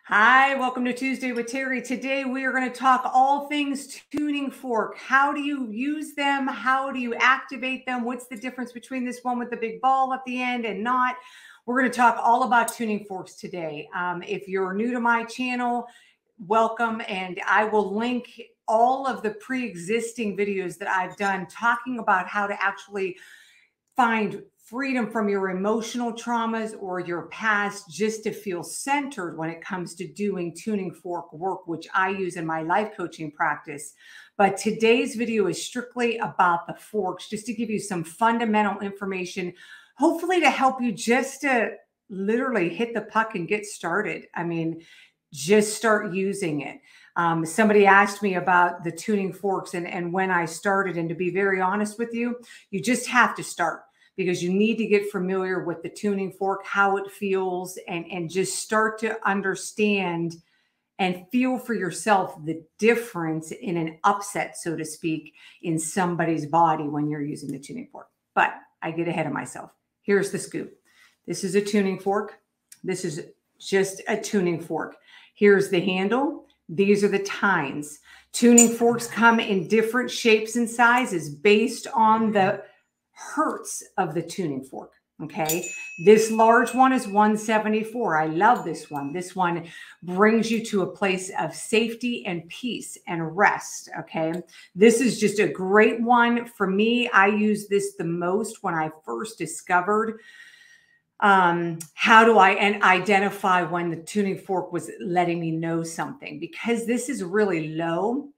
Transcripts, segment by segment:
Hi, welcome to Tuesday with Teri. Today we are going to talk all things tuning fork. How do you use them? How do you activate them? What's the difference between this one with the big ball at the end and not? We're going to talk all about tuning forks today. If you're new to my channel, welcome, and I will link all of the pre-existing videos that I've done talking about how to actually find freedom from your emotional traumas or your past, just to feel centered when it comes to doing tuning fork work, which I use in my life coaching practice. But today's video is strictly about the forks, just to give you some fundamental information, hopefully to help you just to literally hit the puck and get started. I mean, just start using it. Somebody asked me about the tuning forks and when I started, and to be very honest with you, you just have to start, because you need to get familiar with the tuning fork, how it feels, and just start to understand and feel for yourself the difference in an upset, so to speak, in somebody's body when you're using the tuning fork. But I get ahead of myself. Here's the scoop. This is a tuning fork. This is just a tuning fork. Here's the handle. These are the tines. Tuning forks come in different shapes and sizes based on the hertz of the tuning fork. Okay, this large one is 174. I love this one. This one brings you to a place of safety and peace and rest. Okay, this is just a great one for me. I use this the most when I first discovered how do I identify when the tuning fork was letting me know something. Because this is really low,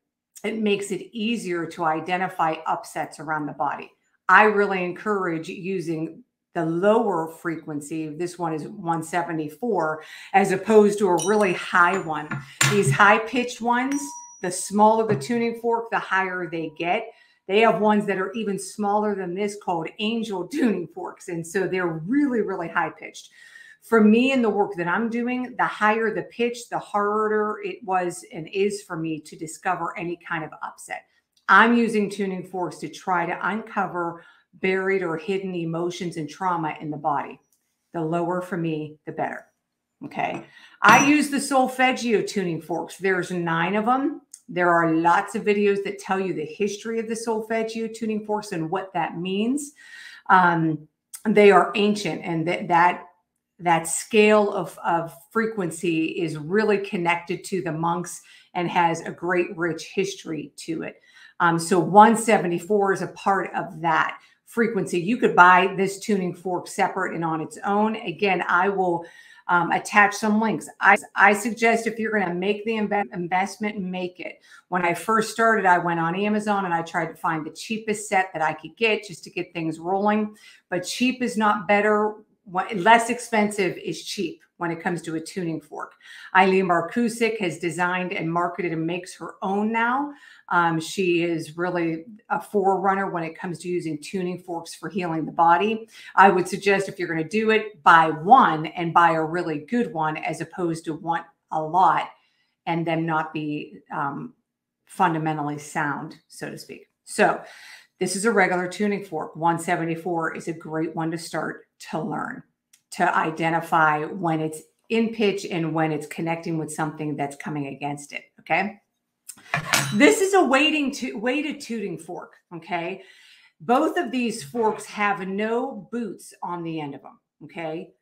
it makes it easier to identify upsets around the body. I really encourage using the lower frequency. This one is 174, as opposed to a really high one. These high pitched ones, the smaller the tuning fork, the higher they get. They have ones that are even smaller than this called angel tuning forks. And so they're really, really high pitched. For me, in the work that I'm doing, the higher the pitch, the harder it was and is for me to discover any kind of upset. I'm using tuning forks to try to uncover buried or hidden emotions and trauma in the body. The lower for me, the better. Okay. I use the Solfeggio tuning forks. There's 9 of them. There are lots of videos that tell you the history of the Solfeggio tuning forks and what that means. They are ancient, and that scale of frequency is really connected to the monks and has a great rich history to it. So 174 is a part of that frequency. You could buy this tuning fork separate and on its own. Again, I will attach some links. I suggest, if you're going to make the investment, make it. When I first started, I went on Amazon and I tried to find the cheapest set that I could get just to get things rolling. But cheap is not better. Less expensive is cheap when it comes to a tuning fork. Eileen Markusik has designed and marketed and makes her own now. She is really a forerunner when it comes to using tuning forks for healing the body. I would suggest, if you're going to do it, buy one and buy a really good one, as opposed to want a lot and them not be fundamentally sound, so to speak. So this is a regular tuning fork. 174 is a great one to start to learn, to identify when it's in pitch and when it's connecting with something that's coming against it. Okay. This is a weighted tuning fork. Okay. Both of these forks have no boots on the end of them. Okay.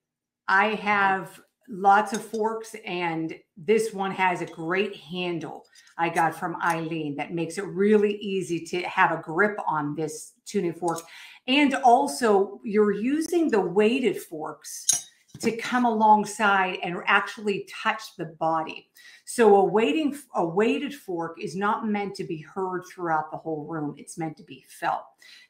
I have lots of forks, and this one has a great handle I got from Eileen that makes it really easy to have a grip on this tuning fork. And also, you're using the weighted forks to come alongside and actually touch the body. So a weighted fork is not meant to be heard throughout the whole room. It's meant to be felt.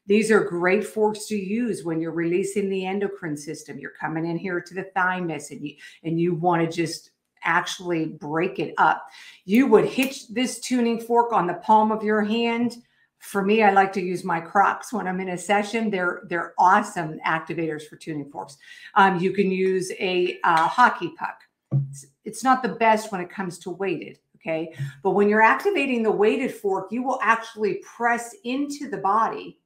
These are great forks to use when you're releasing the endocrine system. You're coming in here to the thymus and you want to just actually break it up. You would hitch this tuning fork on the palm of your hand. For me, I like to use my Crocs when I'm in a session. They're awesome activators for tuning forks. You can use a hockey puck. It's not the best when it comes to weighted, okay? But when you're activating the weighted fork, you will actually press into the body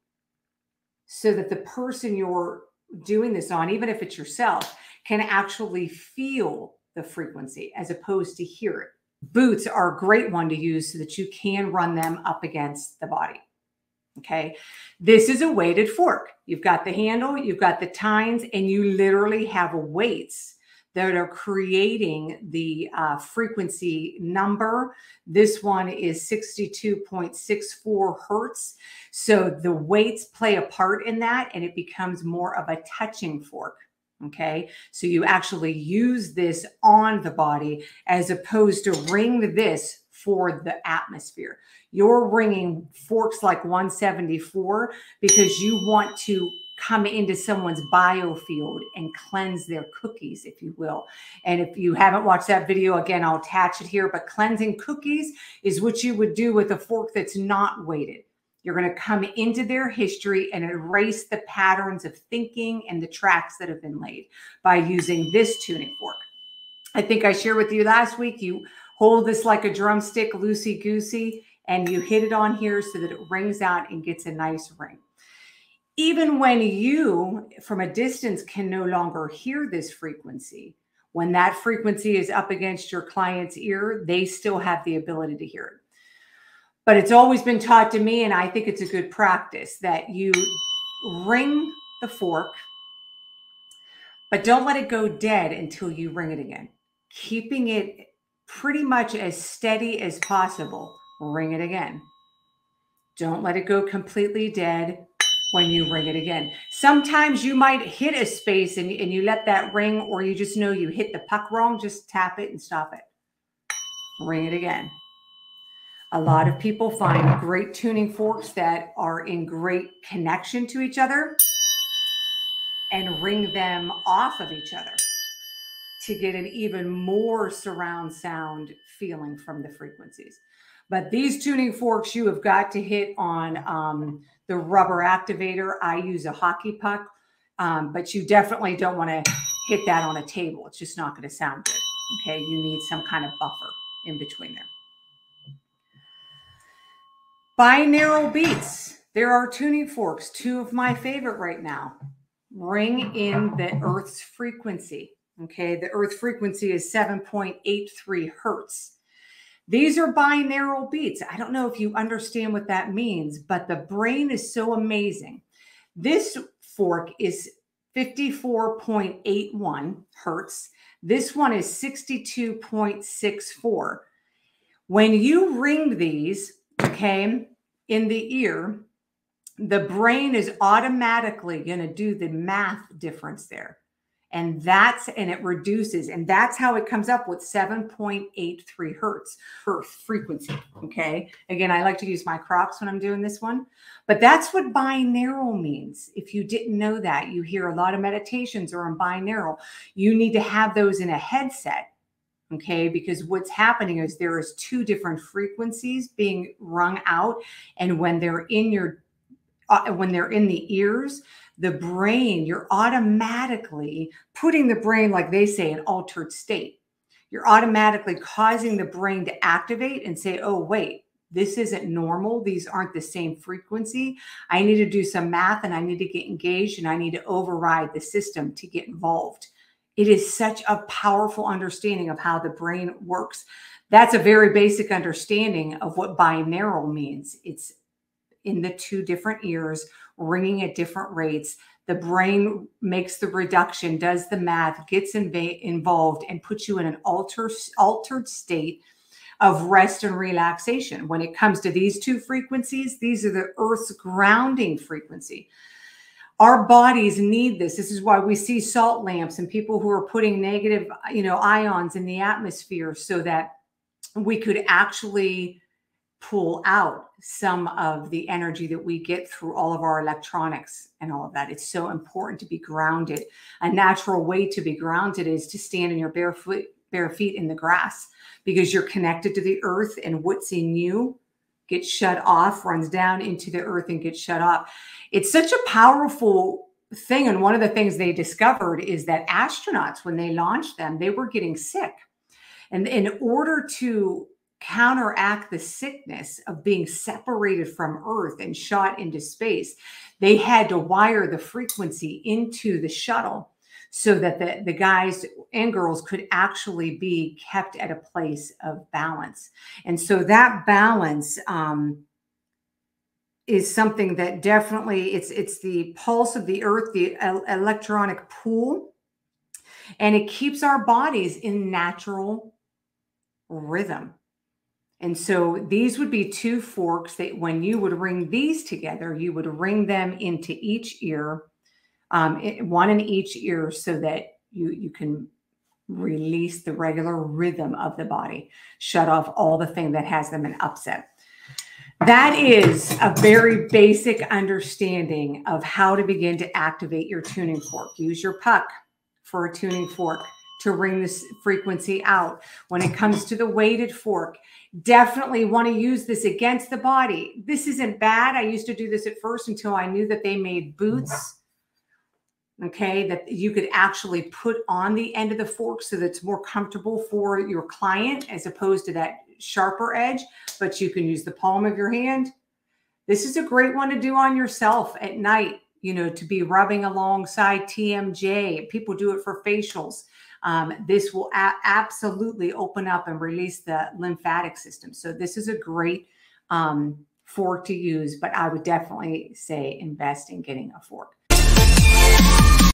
so that the person you're doing this on, even if it's yourself, can actually feel the frequency as opposed to hear it. Boots are a great one to use so that you can run them up against the body. Okay. This is a weighted fork. You've got the handle, you've got the tines, and you literally have weights that are creating the frequency number. This one is 62.64 hertz. So the weights play a part in that, and it becomes more of a touching fork. Okay, so you actually use this on the body as opposed to ring this for the atmosphere. You're ringing forks like 174 because you want to come into someone's biofield and cleanse their cookies, if you will. And if you haven't watched that video, again, I'll attach it here, but cleansing cookies is what you would do with a fork that's not weighted. You're going to come into their history and erase the patterns of thinking and the tracks that have been laid by using this tuning fork. I think I shared with you last week, you hold this like a drumstick, loosey-goosey, and you hit it on here so that it rings out and gets a nice ring. Even when you, from a distance, can no longer hear this frequency, when that frequency is up against your client's ear, they still have the ability to hear it. But it's always been taught to me, and I think it's a good practice, that you ring the fork, but don't let it go dead until you ring it again. Keeping it pretty much as steady as possible. Ring it again. Don't let it go completely dead when you ring it again. Sometimes you might hit a space and you let that ring, or you just know you hit the puck wrong. Just tap it and stop it. Ring it again. A lot of people find great tuning forks that are in great connection to each other and ring them off of each other to get an even more surround sound feeling from the frequencies. But these tuning forks, you have got to hit on the rubber activator. I use a hockey puck, but you definitely don't want to hit that on a table. It's just not going to sound good. Okay, you need some kind of buffer in between there. Binaural beats. There are tuning forks, two of my favorite right now. Ring in the Earth's frequency. Okay, the Earth frequency is 7.83 hertz. These are binaural beats. I don't know if you understand what that means, but the brain is so amazing. This fork is 54.81 hertz. This one is 62.64. When you ring these, okay, in the ear, the brain is automatically going to do the math difference there. And it reduces, and that's how it comes up with 7.83 hertz Earth frequency. Okay. Again, I like to use my Crocs when I'm doing this one, but that's what binaural means. If you didn't know that, you hear a lot of meditations are in binaural. You need to have those in a headset. Okay, because what's happening is there is two different frequencies being rung out, and when they're in the ears, the brain, you're automatically putting the brain, like they say, in altered state. You're automatically causing the brain to activate and say, oh, wait, this isn't normal. These aren't the same frequency. I need to do some math and I need to get engaged and I need to override the system to get involved. It is such a powerful understanding of how the brain works. That's a very basic understanding of what binaural means. It's in the two different ears, ringing at different rates. The brain makes the reduction, does the math, gets involved, and puts you in an altered state of rest and relaxation. When it comes to these two frequencies, these are the Earth's grounding frequency. Our bodies need this. This is why we see salt lamps and people who are putting negative, ions in the atmosphere so that we could actually pull out some of the energy that we get through all of our electronics and all of that. It's so important to be grounded. A natural way to be grounded is to stand in your bare feet in the grass, because you're connected to the earth, and what's in you gets shut off, runs down into the earth and gets shut off. It's such a powerful thing. And one of the things they discovered is that astronauts, when they launched them, they were getting sick. And in order to counteract the sickness of being separated from Earth and shot into space, they had to wire the frequency into the shuttle so that the guys and girls could actually be kept at a place of balance. And so that balance is something that definitely, it's the pulse of the earth, the electronic pool, and it keeps our bodies in natural rhythm. And so these would be two forks that when you would ring these together, you would ring them into each ear, one in each ear, so that you can release the regular rhythm of the body, shut off all the thing that has them in upset. That is a very basic understanding of how to begin to activate your tuning fork. Use your puck for a tuning fork to ring this frequency out. When it comes to the weighted fork, definitely want to use this against the body. This isn't bad. I used to do this at first until I knew that they made boots, okay, that you could actually put on the end of the fork so that it's more comfortable for your client as opposed to that sharper edge, but you can use the palm of your hand. This is a great one to do on yourself at night, you know, to be rubbing alongside TMJ. People do it for facials. This will absolutely open up and release the lymphatic system. So this is a great fork to use, but I would definitely say invest in getting a fork.